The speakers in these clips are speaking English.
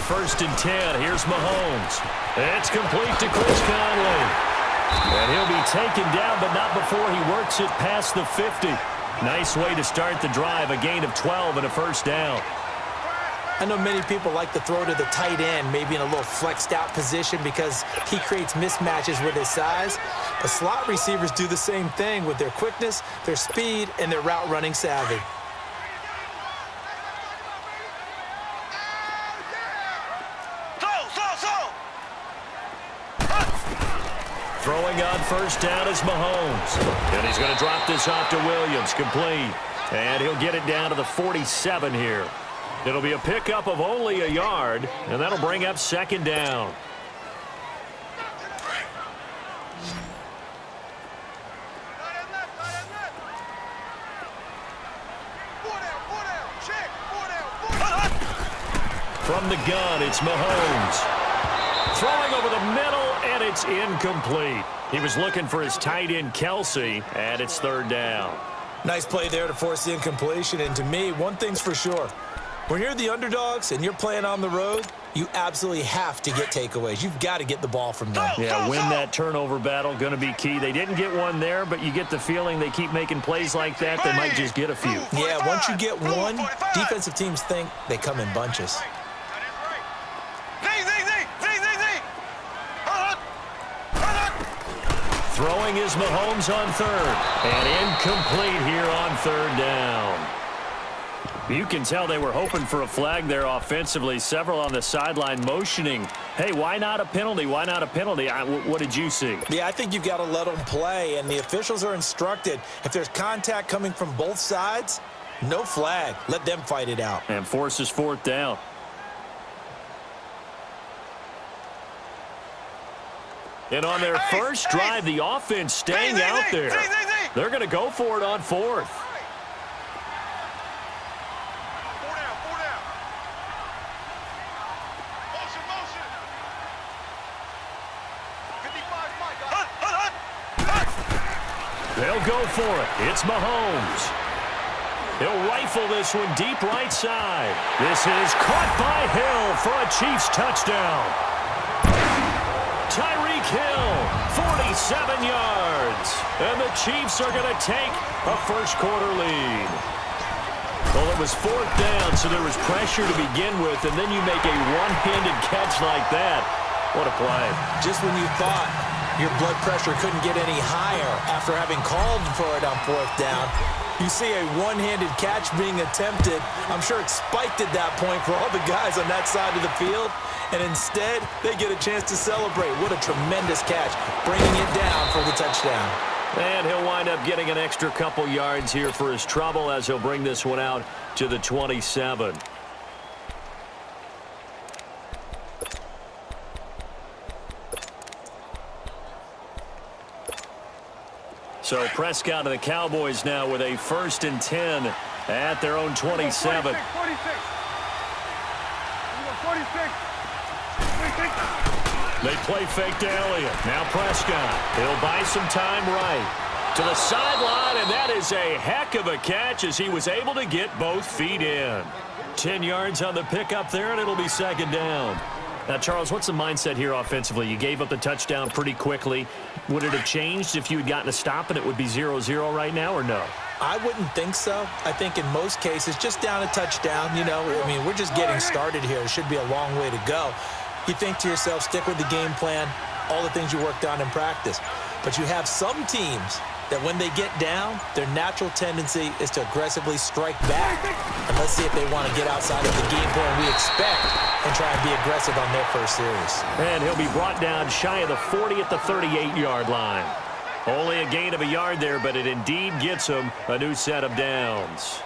first and 10. Here's Mahomes. It's complete to Chris Conley. And he'll be taken down, but not before he works it past the 50. Nice way to start the drive, a gain of 12 and a first down. I know many people like to throw to the tight end, maybe in a little flexed out position because he creates mismatches with his size. But slot receivers do the same thing with their quickness, their speed, and their route running savvy. Throwing on first down is Mahomes. And he's going to drop this off to Williams, complete. And he'll get it down to the 47 here. It'll be a pickup of only a yard, and that'll bring up second down. From the gun, it's Mahomes. Throwing over the middle, and it's incomplete. He was looking for his tight end, Kelsey, and it's third down. Nice play there to force the incompletion, and to me, one thing's for sure. When you're the underdogs and you're playing on the road, you absolutely have to get takeaways. You've got to get the ball from them. Yeah, win that turnover battle, going to be key. They didn't get one there, but you get the feeling they keep making plays like that, they might just get a few. Yeah, once you get one, defensive teams think they come in bunches. Throwing is Mahomes on third, and incomplete here on third down. You can tell they were hoping for a flag there offensively. Several on the sideline motioning, hey, why not a penalty? Why not a penalty? What did you see? Yeah, I think you've got to let them play, and the officials are instructed. If there's contact coming from both sides, no flag. Let them fight it out. And forces fourth down. And on their first drive, the offense staying out there. They're going to go for it on fourth. They'll go for it. It's Mahomes. He'll rifle this one deep right side. This is caught by Hill for a Chiefs touchdown. Tyreek Hill, 47 yards. And the Chiefs are going to take a first-quarter lead. Well, it was fourth down, so there was pressure to begin with, and then you make a one-handed catch like that. What a play. Just when you thought your blood pressure couldn't get any higher after having called for it on fourth down, you see a one-handed catch being attempted. I'm sure it spiked at that point for all the guys on that side of the field. And instead, they get a chance to celebrate. What a tremendous catch, bringing it down for the touchdown. And he'll wind up getting an extra couple yards here for his trouble as he'll bring this one out to the 27. So Prescott and the Cowboys now with a first and 10 at their own 27. 46. They play fake to Elliott. Now Prescott. He'll buy some time right to the sideline, and that is a heck of a catch as he was able to get both feet in. 10 yards on the pickup there, and it'll be second down. Now, Charles, what's the mindset here offensively? You gave up the touchdown pretty quickly. Would it have changed if you had gotten a stop and it would be 0-0 right now, or no? I wouldn't think so. I think in most cases, just down a touchdown, you know, I mean, we're just getting started here. It should be a long way to go. You think to yourself, stick with the game plan, all the things you worked on in practice. But you have some teams that when they get down, their natural tendency is to aggressively strike back. And let's see if they want to get outside of the game plan we expect and try and be aggressive on their first series. And he'll be brought down shy of the 40 at the 38-yard line. Only a gain of a yard there, but it indeed gets him a new set of downs.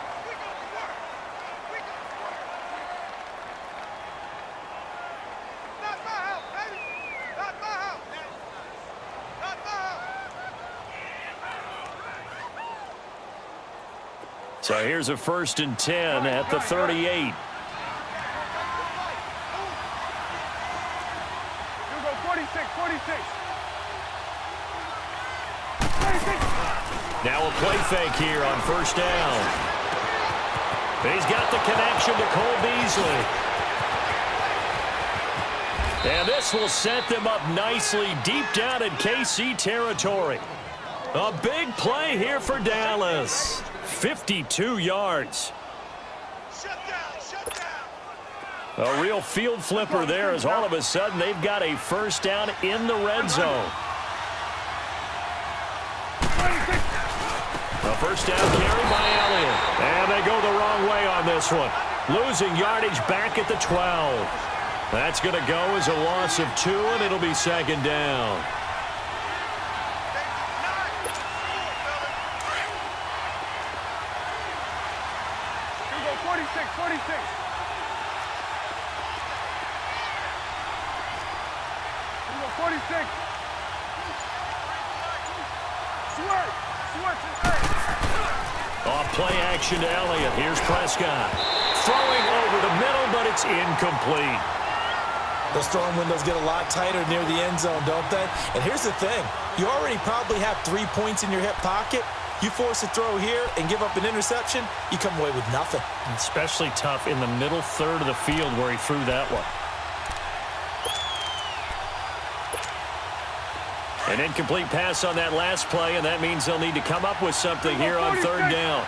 So here's a first and 10 at the 38. Now a play fake here on first down. He's got the connection to Cole Beasley. And this will set them up nicely deep down in KC territory. A big play here for Dallas. 52 yards. A real field flipper there as all of a sudden they've got a first down in the red zone. A first down carry by Elliott. And they go the wrong way on this one. Losing yardage back at the 12. That's going to go as a loss of 2, and it'll be second down. Here we go, 46, 46. Here we go, 46. Off play action to Elliott. Here's Prescott. Throwing over the middle, but it's incomplete. Those throwing windows get a lot tighter near the end zone, don't they? And here's the thing. You already probably have 3 points in your hip pocket. You force a throw here and give up an interception, you come away with nothing. Especially tough in the middle third of the field where he threw that one. An incomplete pass on that last play, and that means they'll need to come up with something here on third down.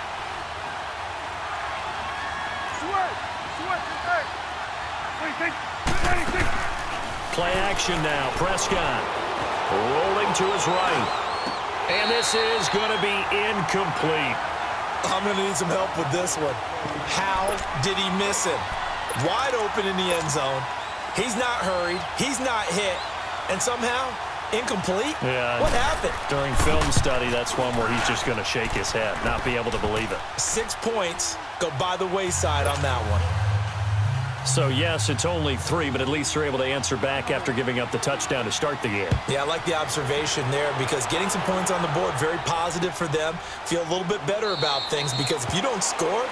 Play action now. Prescott rolling to his right. And this is going to be incomplete. I'm going to need some help with this one. How did he miss him? Wide open in the end zone. He's not hurried. He's not hit. And somehow, incomplete? Yeah. What happened? During film study, that's one where he's just going to shake his head, not be able to believe it. 6 points go by the wayside on that one. So, yes, it's only 3, but at least they're able to answer back after giving up the touchdown to start the game. Yeah, I like the observation there because getting some points on the board, very positive for them. Feel a little bit better about things because if you don't score,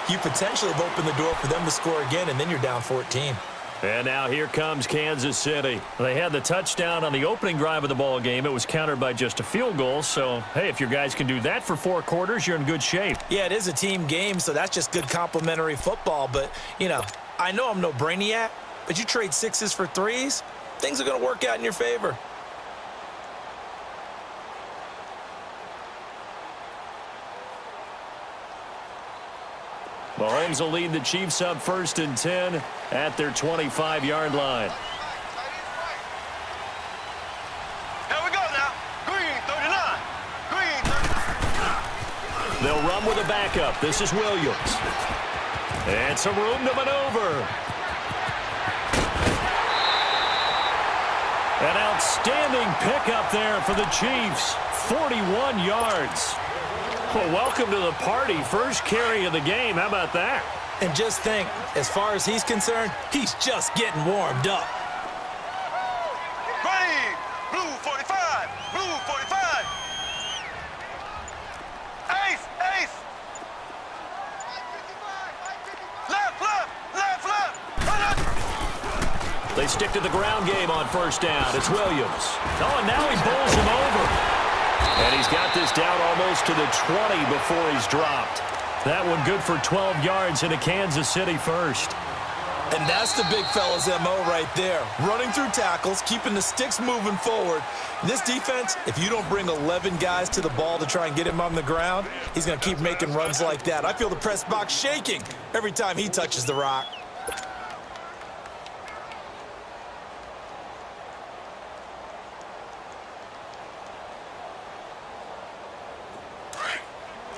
you potentially have opened the door for them to score again, and then you're down 14. And now here comes Kansas City. They had the touchdown on the opening drive of the ball game. It was countered by just a field goal. So, hey, if your guys can do that for 4 quarters, you're in good shape. Yeah, it is a team game, so that's just good complimentary football. But, you know, I know I'm no brainiac, but you trade 6s for 3s, things are going to work out in your favor. Mahomes will lead the Chiefs up 1st and 10 at their 25-yard line. Here we go now. Green 39. Green 39. They'll run with a backup. This is Williams. And some room to maneuver. An outstanding pickup there for the Chiefs. 41 yards. Well, welcome to the party. First carry of the game. How about that? And just think, as far as he's concerned, he's just getting warmed up. Green. Blue 45. Blue 45. Ace. Ace. Left, left, left, left. They stick to the ground game on first down. It's Williams. Oh, and now he bowls him over. And he's got this down almost to the 20 before he's dropped. That one good for 12 yards into Kansas City first. And that's the big fella's MO right there. Running through tackles, keeping the sticks moving forward. This defense, if you don't bring 11 guys to the ball to try and get him on the ground, he's going to keep making runs like that. I feel the press box shaking every time he touches the rock.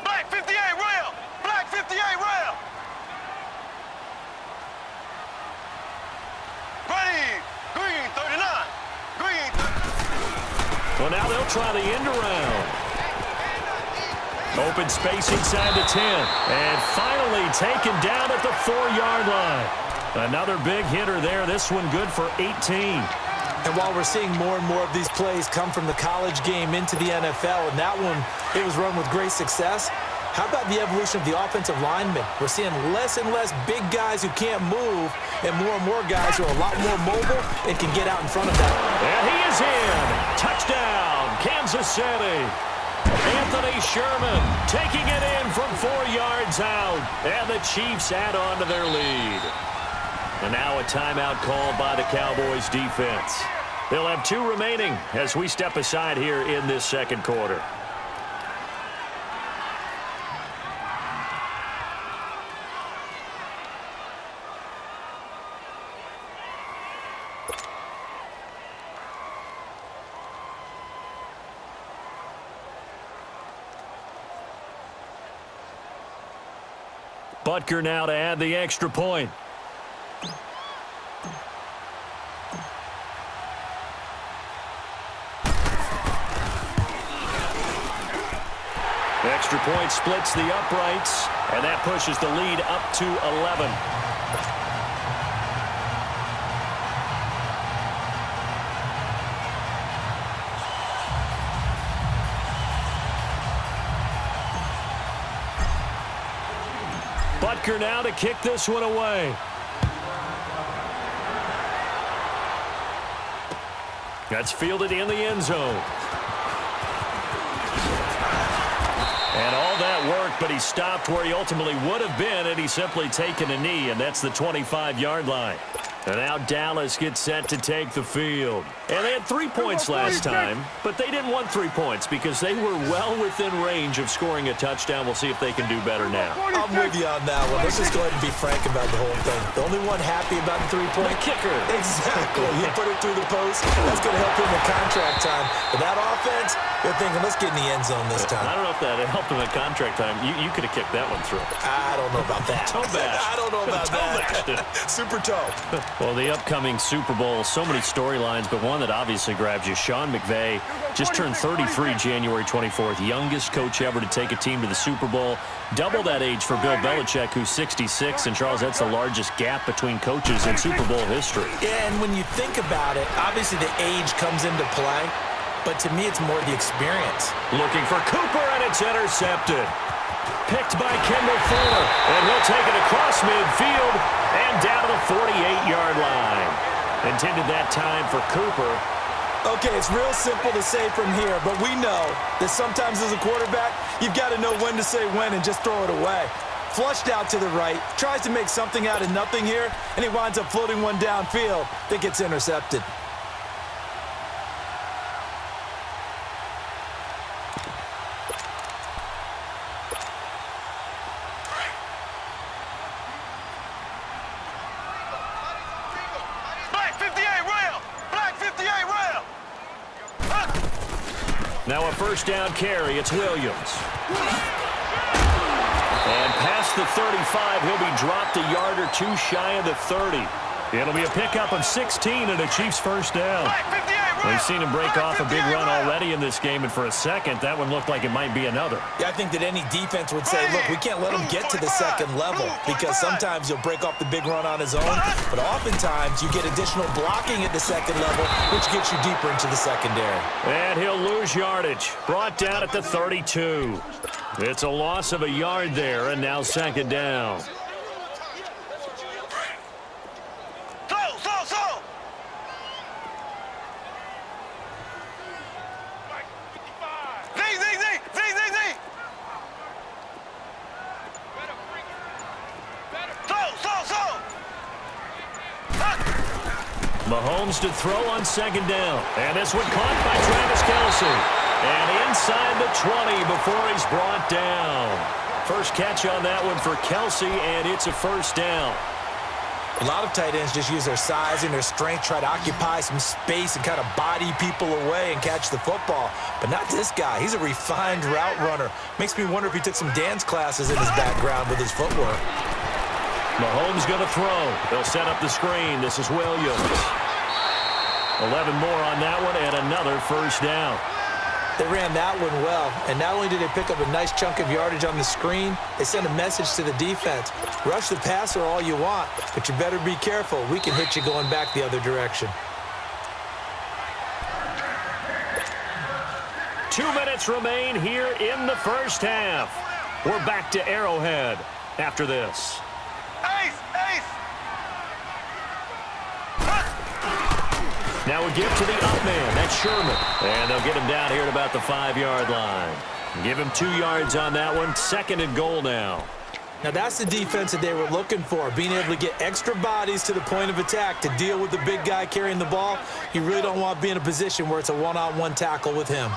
Black 58 rail. Black 58 rail. Green. Green 39. Green 39. Well, now they'll try the end around. Open space inside the 10. And finally taken down at the 4-yard line. Another big hitter there. This one good for 18. And while we're seeing more and more of these plays come from the college game into the NFL, and that one, it was run with great success, how about the evolution of the offensive linemen? We're seeing less and less big guys who can't move and more guys who are a lot more mobile and can get out in front of that. And he is in. Touchdown, Kansas City. Anthony Sherman taking it in from 4 yards out. And the Chiefs add on to their lead. And now a timeout called by the Cowboys defense. They'll have 2 remaining as we step aside here in this second quarter. Butker now to add the extra point. Extra point splits the uprights, and that pushes the lead up to 11. Butker now to kick this one away. That's fielded in the end zone. And all that work, but he stopped where he ultimately would have been had he simply taken a knee, and that's the 25-yard line. And now Dallas gets set to take the field. And they had 3 points last time, but they didn't want 3 points because they were well within range of scoring a touchdown. We'll see if they can do better now. I'm with you on that one. Let's just go ahead and be frank about the whole thing. The only one happy about the 3-point kicker. Exactly. You put it through the post. That's going to help him in contract time. But that offense, they're thinking, let's get in the end zone this time. I don't know if that helped him in contract time. You could have kicked that one through. I don't know about that. Toe bash. I don't know about that. Super toe. Well, the upcoming Super Bowl, so many storylines, but one that obviously grabs you. Sean McVay just turned 33 January 24th, youngest coach ever to take a team to the Super Bowl. Double that age for Bill Belichick, who's 66. And, Charles, that's the largest gap between coaches in Super Bowl history. Yeah, and when you think about it, obviously the age comes into play. But to me, it's more the experience. Looking for Cooper, and it's intercepted. Picked by Kendall Fuller, and he'll take it across midfield and down to the 48-yard line. Intended that time for Cooper. Okay, it's real simple to say from here, but we know that sometimes as a quarterback, you've got to know when to say when and just throw it away. Flushed out to the right, tries to make something out of nothing here, and he winds up floating one downfield that gets intercepted. Now a first down carry. It's Williams. And past the 35, he'll be dropped a yard or two shy of the 30. It'll be a pickup of 16 and a Chiefs first down. We've seen him break off a big run already in this game, and for a second, that one looked like it might be another. Yeah, I think that any defense would say, look, we can't let him get to the second level because sometimes he'll break off the big run on his own, but oftentimes you get additional blocking at the second level, which gets you deeper into the secondary. And he'll lose yardage. Brought down at the 32. It's a loss of a yard there, and now second down. Mahomes to throw on second down. And this one caught by Travis Kelce. And inside the 20 before he's brought down. First catch on that one for Kelce, and it's a first down. A lot of tight ends just use their size and their strength, try to occupy some space and kind of body people away and catch the football. But not this guy. He's a refined route runner. Makes me wonder if he took some dance classes in his background with his footwork. Mahomes going to throw. They'll set up the screen. This is Williams. 11 more on that one and another first down. They ran that one well, and not only did they pick up a nice chunk of yardage on the screen, they sent a message to the defense. Rush the passer all you want, but you better be careful. We can hit you going back the other direction. 2 minutes remain here in the first half. We're back to Arrowhead after this. Now a give to the up man. That's Sherman. And they'll get him down here at about the 5-yard line. Give him 2 yards on that one. Second and goal now. Now, that's the defense that they were looking for, being able to get extra bodies to the point of attack to deal with the big guy carrying the ball. You really don't want to be in a position where it's a one-on-one tackle with him.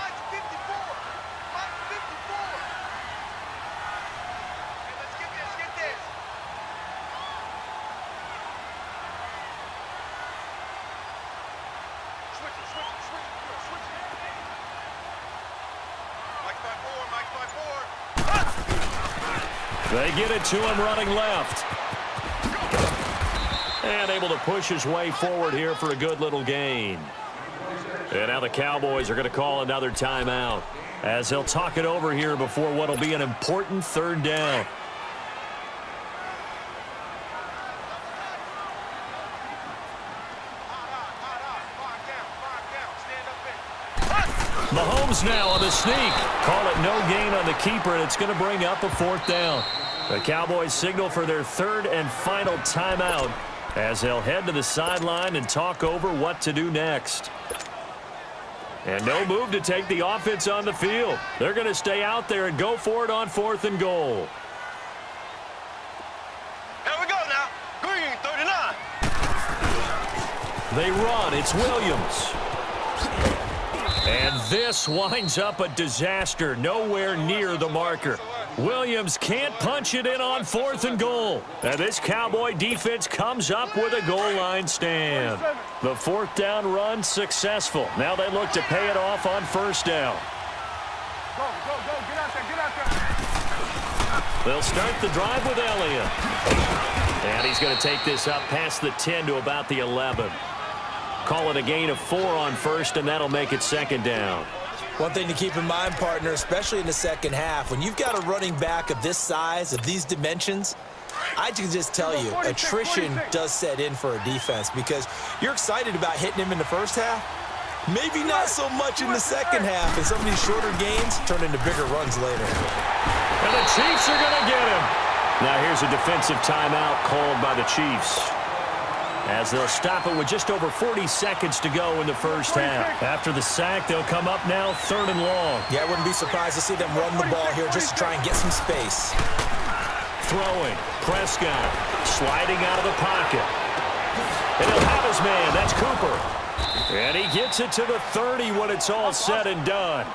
They get it to him running left. And able to push his way forward here for a good little gain. And now the Cowboys are going to call another timeout as they'll talk it over here before what will be an important third down. Mahomes now on the sneak. Call it no gain on the keeper, and it's going to bring up a fourth down. The Cowboys signal for their third and final timeout as they'll head to the sideline and talk over what to do next. And no move to take the offense on the field. They're going to stay out there and go for it on 4th and goal. Here we go now. Green, 39. They run. It's Williams. And this winds up a disaster, nowhere near the marker. Williams can't punch it in on 4th and goal. And this Cowboy defense comes up with a goal line stand. The 4th down run successful. Now they look to pay it off on 1st down. Go, get out there. They'll start the drive with Elliott. And he's going to take this up past the 10 to about the 11. Call it a gain of 4 on 1st, and that'll make it 2nd down. One thing to keep in mind, partner, especially in the second half, when you've got a running back of this size, of these dimensions, I can just tell you, attrition does set in for a defense because you're excited about hitting him in the first half. Maybe not so much in the second half, and some of these shorter gains turn into bigger runs later. And the Chiefs are going to get him. Now here's a defensive timeout called by the Chiefs, as they'll stop it with just over 40 seconds to go in the first half. After the sack, they'll come up now 3rd and long. Yeah, I wouldn't be surprised to see them run the ball here just to try and get some space. Throwing. Prescott sliding out of the pocket. And he'll have his man. That's Cooper. And he gets it to the 30 when it's all said and done.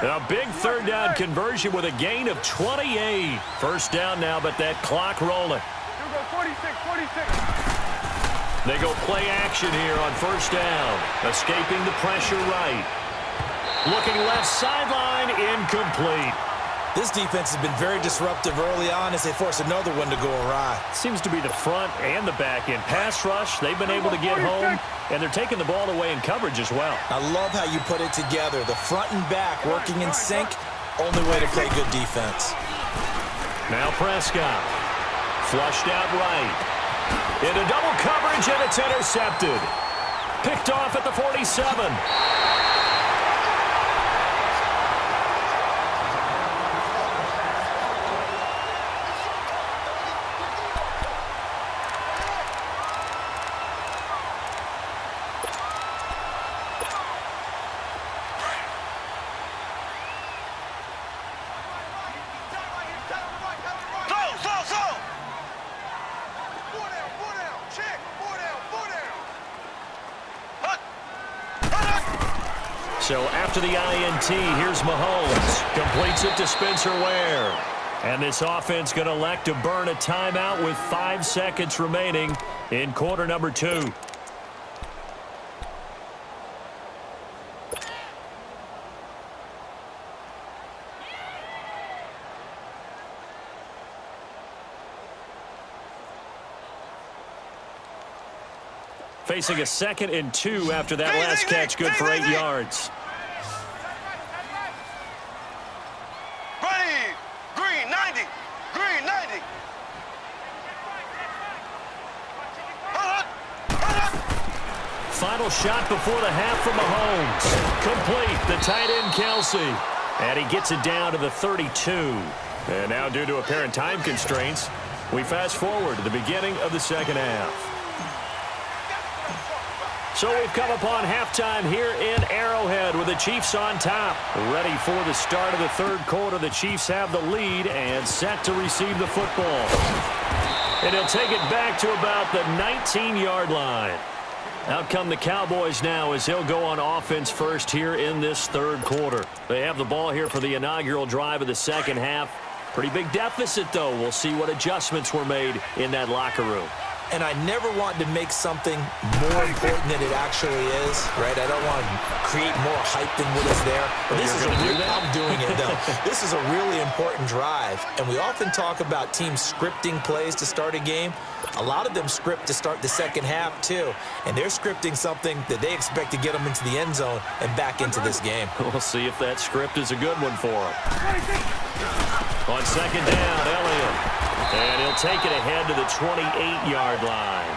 A big 3rd down conversion with a gain of 28. 1st down now, but that clock rolling. 46. They go play action here on 1st down. Escaping the pressure right. Looking left sideline, incomplete. This defense has been very disruptive early on as they force another one to go awry. Seems to be the front and the back end. Pass rush, they've been able to get home, and they're taking the ball away in coverage as well. I love how you put it together. The front and back working in sync, only way to play good defense. Now Prescott. Flushed out right. Into double coverage, and it's intercepted. Picked off at the 47. So after the INT, here's Mahomes. Completes it to Spencer Ware. And this offense going to elect to burn a timeout with 5 seconds remaining in quarter number 2. Facing a 2nd and 2 after that last catch, good for 8 yards. Green, 90. Green, 90. Final shot before the half from Mahomes. Complete, the tight end Kelsey. And he gets it down to the 32. And now due to apparent time constraints, we fast forward to the beginning of the second half. So we've come upon halftime here in Arrowhead with the Chiefs on top. Ready for the start of the third quarter. The Chiefs have the lead and set to receive the football. And he'll take it back to about the 19-yard line. Out come the Cowboys now as he'll go on offense first here in this third quarter. They have the ball here for the inaugural drive of the second half. Pretty big deficit, though. We'll see what adjustments were made in that locker room. And I never want to make something more important than it actually is, right? I don't want to create more hype than what is there. But this is I'm doing it, though. This is a really important drive. And we often talk about teams scripting plays to start a game. A lot of them script to start the second half, too. And they're scripting something that they expect to get them into the end zone and back into this game. We'll see if that script is a good one for them. On second down, Elliott. And he'll take it ahead to the 28-yard line.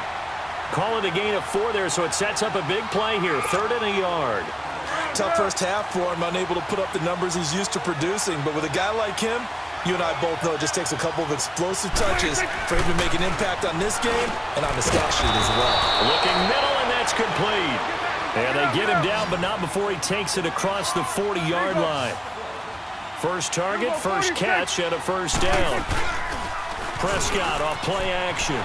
Call it a gain of 4 there, so it sets up a big play here. 3rd and a yard. Tough first half for him, unable to put up the numbers he's used to producing. But with a guy like him, you and I both know it just takes a couple of explosive touches for him to make an impact on this game and on the stat sheet as well. Looking middle, and that's complete. And they get him down, but not before he takes it across the 40-yard line. First target, first catch, and a first down. Prescott off play action.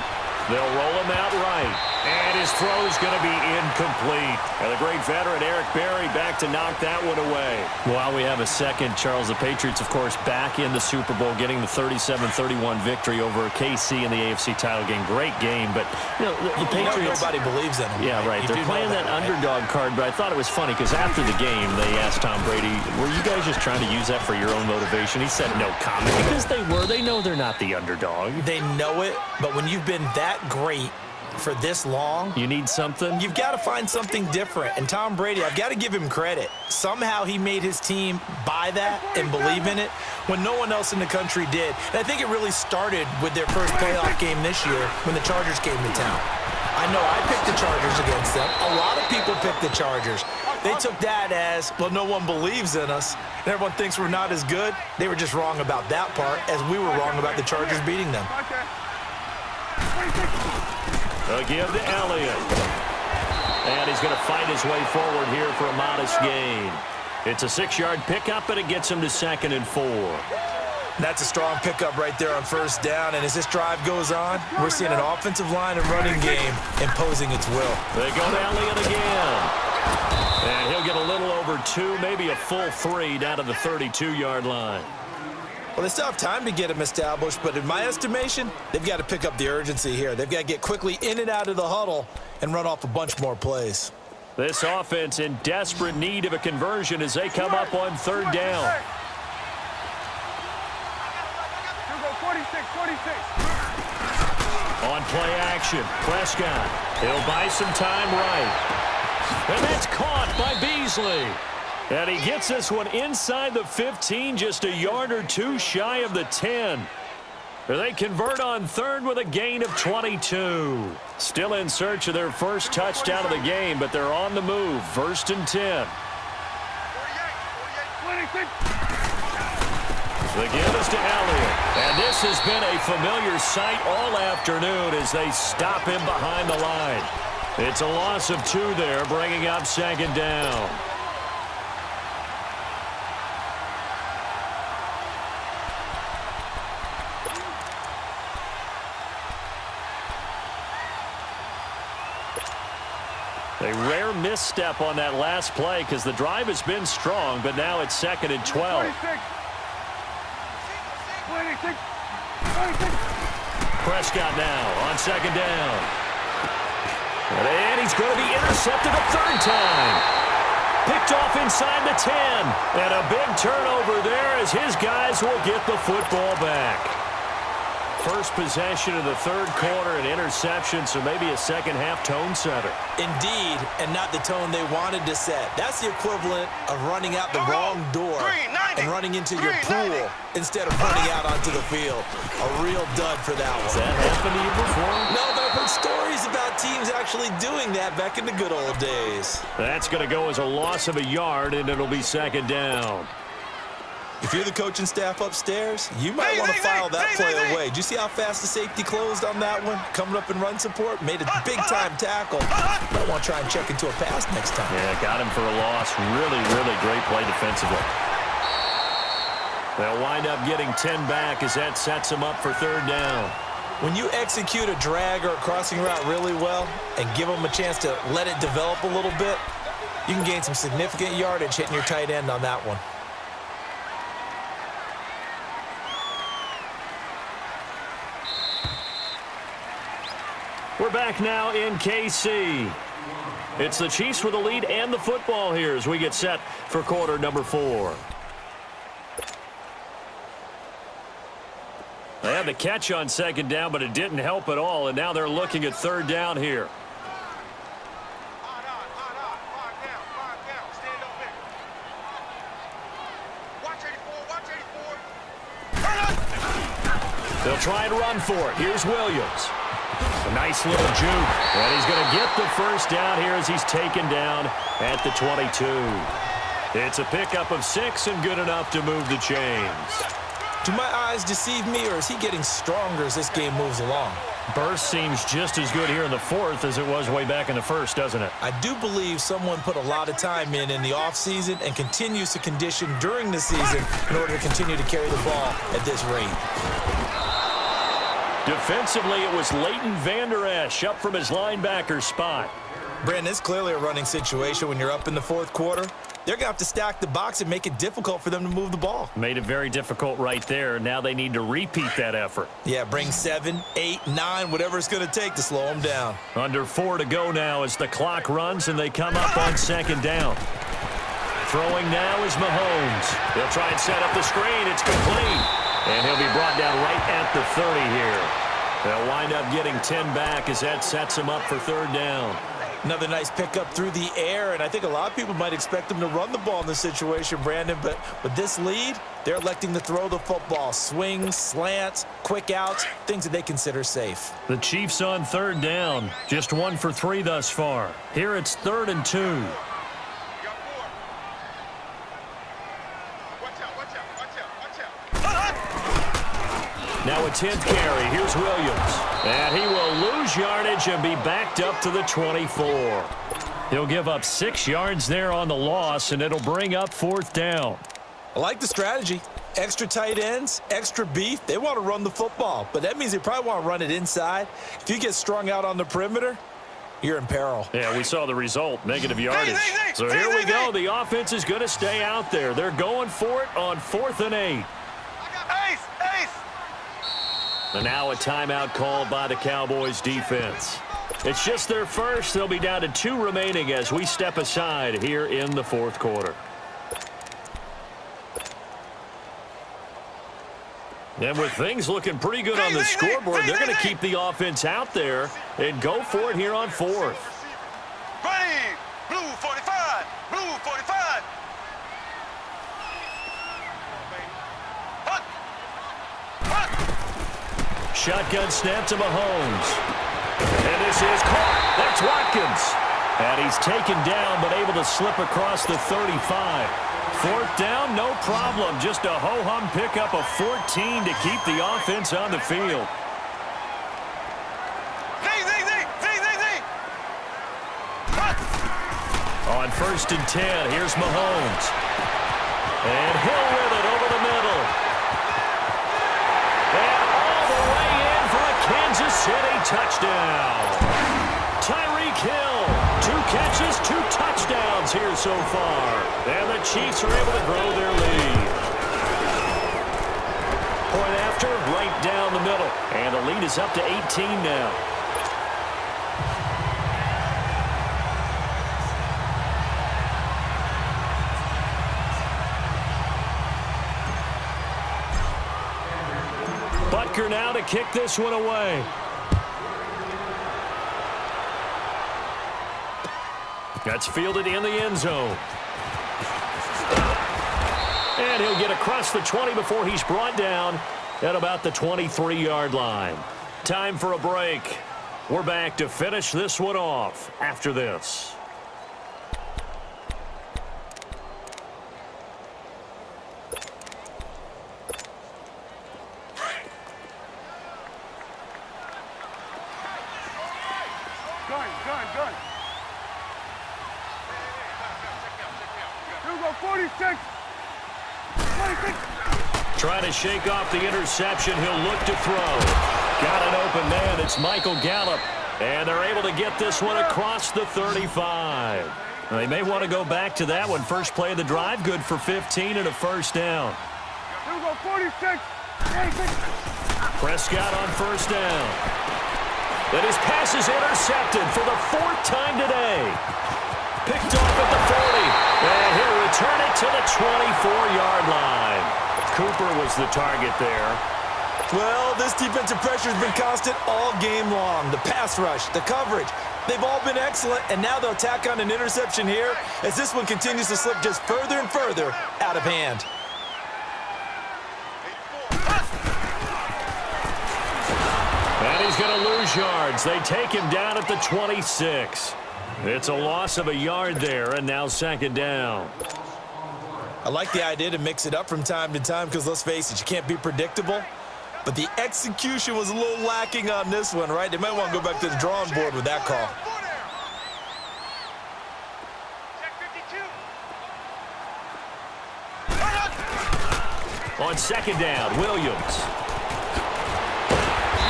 They'll roll him out right. And his throw's going to be incomplete. And the great veteran Eric Berry back to knock that one away. While we have a second, Charles, the Patriots, of course, back in the Super Bowl, getting the 37-31 victory over KC in the AFC title game. Great game, but the Patriots... nobody believes in them. Yeah, right. They're playing that underdog card, but I thought it was funny because after the game, they asked Tom Brady, were you guys just trying to use that for your own motivation? He said no comment because they were. They know they're not the underdog. They know it, but when you've been that great for this long, you need something. You've got to find something different. And Tom Brady, I've got to give him credit. Somehow he made his team buy that and believe in it when no one else in the country did. And I think it really started with their first playoff game this year when the Chargers came to town. I know I picked the Chargers against them. A lot of people picked the Chargers. They took that as, well, no one believes in us, and everyone thinks we're not as good. They were just wrong about that part, as we were wrong about the Chargers beating them. A give to Elliott. And he's going to fight his way forward here for a modest gain. It's a 6-yard pickup, and it gets him to 2nd and 4. That's a strong pickup right there on first down. And as this drive goes on, we're seeing an offensive line and running game imposing its will. They go to Elliott again. And he'll get a little over 2, maybe a full 3 down to the 32-yard line. Well, they still have time to get him established, but in my estimation, they've got to pick up the urgency here. They've got to get quickly in and out of the huddle and run off a bunch more plays. This offense in desperate need of a conversion as they come up on 3rd down. 46. On play action, Prescott. He'll buy some time right. And that's caught by Beasley. And he gets this one inside the 15, just a yard or 2 shy of the 10. They convert on 3rd with a gain of 22. Still in search of their first touchdown of the game, but they're on the move. 1st and 10. The give is to Elliott. And this has been a familiar sight all afternoon as they stop him behind the line. It's a loss of 2 there, bringing up 2nd down. A rare misstep on that last play because the drive has been strong, but now it's 2nd and 12. Prescott now on 2nd down. And he's going to be intercepted a 3rd time. Picked off inside the 10. And a big turnover there as his guys will get the football back. First possession of the 3rd quarter, an interception, so maybe a second-half tone setter. Indeed, and not the tone they wanted to set. That's the equivalent of running out the wrong door and running into your pool instead of running out onto the field. A real dud for that one. Has that happened to you before? No, but I've heard stories about teams actually doing that back in the good old days. That's going to go as a loss of a yard, and it'll be 2nd down. If you're the coaching staff upstairs, you might want to file that play away. Did you see how fast the safety closed on that one? Coming up in run support, made a big-time tackle. Might want to try and check into a pass next time. Yeah, got him for a loss. Really, really great play defensively. They'll wind up getting 10 back as that sets them up for third down. When you execute a drag or a crossing route really well and give them a chance to let it develop a little bit, you can gain some significant yardage hitting your tight end on that one. We're back now in KC. It's the Chiefs with the lead and the football here as we get set for quarter number 4. They had the catch on second down, but it didn't help at all, and now they're looking at third down here. They'll try and run for it. Here's Williams. A nice little juke, and he's going to get the first down here as he's taken down at the 22. It's a pickup of 6 and good enough to move the chains. Do my eyes deceive me, or is he getting stronger as this game moves along? Burst seems just as good here in the fourth as it was way back in the first, doesn't it? I do believe someone put a lot of time in the offseason and continues to condition during the season in order to continue to carry the ball at this rate. Defensively, it was Leighton Vander Esch up from his linebacker spot. Brandon, it's clearly a running situation when you're up in the fourth quarter. They're going to have to stack the box and make it difficult for them to move the ball. Made it very difficult right there. Now they need to repeat that effort. Yeah, bring 7, 8, 9, whatever it's going to take to slow them down. Under 4 to go now as the clock runs and they come up on second down. Throwing now is Mahomes. He'll try and set up the screen. It's complete. And he'll be brought down right at the 30 here. They'll wind up getting 10 back as that sets him up for third down. Another nice pickup through the air, and I think a lot of people might expect them to run the ball in this situation, Brandon, but with this lead, they're electing to throw the football. Swings, slants, quick outs, things that they consider safe. The Chiefs on third down. Just 1 for 3 thus far. Here it's 3rd and 2. Now a 10th carry. Here's Williams. And he will lose yardage and be backed up to the 24. He'll give up 6 yards there on the loss, and it'll bring up 4th down. I like the strategy. Extra tight ends, extra beef. They want to run the football, but that means they probably want to run it inside. If you get strung out on the perimeter, you're in peril. Yeah, we saw the result, negative yardage. So here we go. The offense is going to stay out there. They're going for it on 4th and 8. And now a timeout called by the Cowboys defense. It's just their first. They'll be down to 2 remaining as we step aside here in the fourth quarter. And with things looking pretty good on the scoreboard, they're going to keep the offense out there and go for it here on 4th. Green, blue 45, blue 45. Shotgun snap to Mahomes. And this is caught. That's Watkins. And he's taken down but able to slip across the 35. 4th down, no problem. Just a ho-hum pickup of 14 to keep the offense on the field. On 1st and 10, here's Mahomes. And Hill with it over the middle. And all the way in for a Kansas City touchdown. Tyreek Hill, 2 catches, 2 touchdowns here so far. And the Chiefs are able to grow their lead. Point after, right down the middle. And the lead is up to 18 now. Butker now to kick this one away. That's fielded in the end zone. And he'll get across the 20 before he's brought down at about the 23-yard line. Time for a break. We're back to finish this one off after this. Trying to shake off the interception. He'll look to throw. Got an open man. It's Michael Gallup. And they're able to get this one across the 35. They may want to go back to that one. First play of the drive, good for 15 and a first down. Here we go, 46. Prescott on first down. And his pass is intercepted for the 4th time today. Picked off at the 40. And he'll return it to the 24-yard line. Cooper was the target there. Well, this defensive pressure has been constant all game long. The pass rush, the coverage, they've all been excellent, and now they'll tack on an interception here as this one continues to slip just further and further out of hand. And he's going to lose yards. They take him down at the 26. It's a loss of a yard there, and now second down. I like the idea to mix it up from time to time because, let's face it, you can't be predictable. But the execution was a little lacking on this one, right? They might want to go back to the drawing board with that call. On second down, Williams.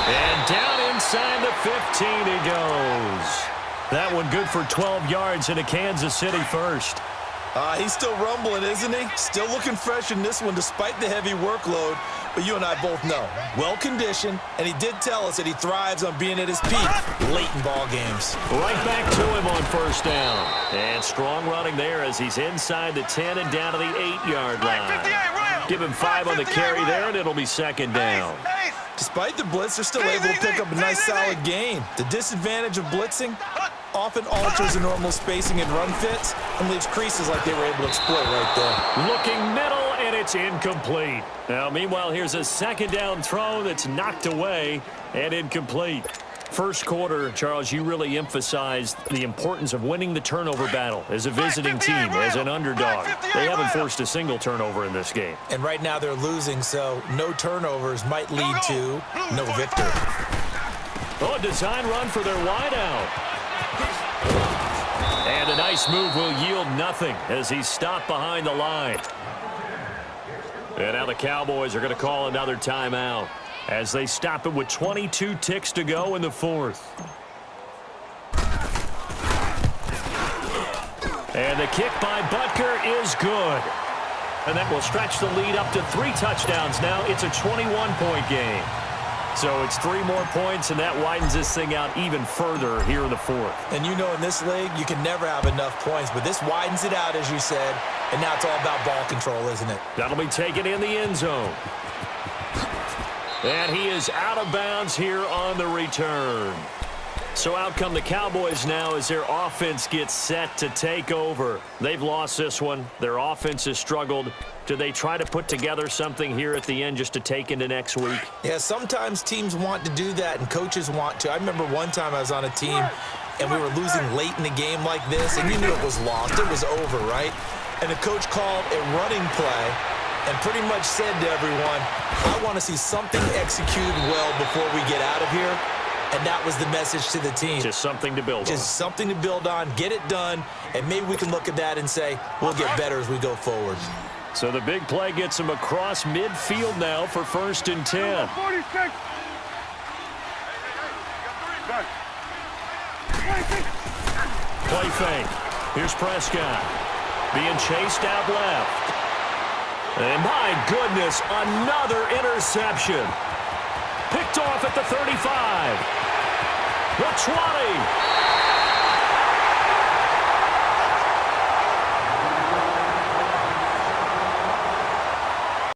And down inside the 15 he goes. That one good for 12 yards into Kansas City first. He's still rumbling, isn't he? Still looking fresh in this one despite the heavy workload. But you and I both know, well-conditioned, and he did tell us that he thrives on being at his peak late in ball games. Right back to him on first down. And strong running there as he's inside the 10 and down to the 8-yard line. Give him 5 on the carry there, and it'll be second down. Despite the blitz, they're still able to pick up a nice, solid gain. The disadvantage of blitzing often alters the normal spacing and run fits and leaves creases like they were able to exploit right there. Looking middle, and it's incomplete. Now, meanwhile, here's a second down throw that's knocked away and incomplete. First quarter, Charles, you really emphasized the importance of winning the turnover battle as a visiting team, as an underdog. They haven't forced a single turnover in this game. And right now they're losing, so no turnovers might lead to no victory. Oh, a design run for their wideout. And a nice move will yield nothing as he's stopped behind the line. And now the Cowboys are going to call another timeout as they stop it with 22 ticks to go in the fourth. And the kick by Butker is good. And that will stretch the lead up to 3 touchdowns now. It's a 21-point game. So it's 3 more points, and that widens this thing out even further here in the fourth. And you know in this league, you can never have enough points, but this widens it out, as you said, and now it's all about ball control, isn't it? That'll be taken in the end zone. And he is out of bounds here on the return. So out come the Cowboys now as their offense gets set to take over. They've lost this one. Their offense has struggled. Do they try to put together something here at the end just to take into next week? Yeah, sometimes teams want to do that and coaches want to. I remember one time I was on a team and we were losing late in the game like this, and you knew it was lost. It was over, right? And the coach called a running play and pretty much said to everyone, I want to see something executed well before we get out of here. And that was the message to the team. Just something to build on. Just something to build on, get it done, and maybe we can look at that and say, we'll get better as we go forward. So the big play gets him across midfield now for 1st and 10. 46. Play fake. Here's Prescott. Being chased out left. And my goodness, another interception. Picked off at the 35. The 20.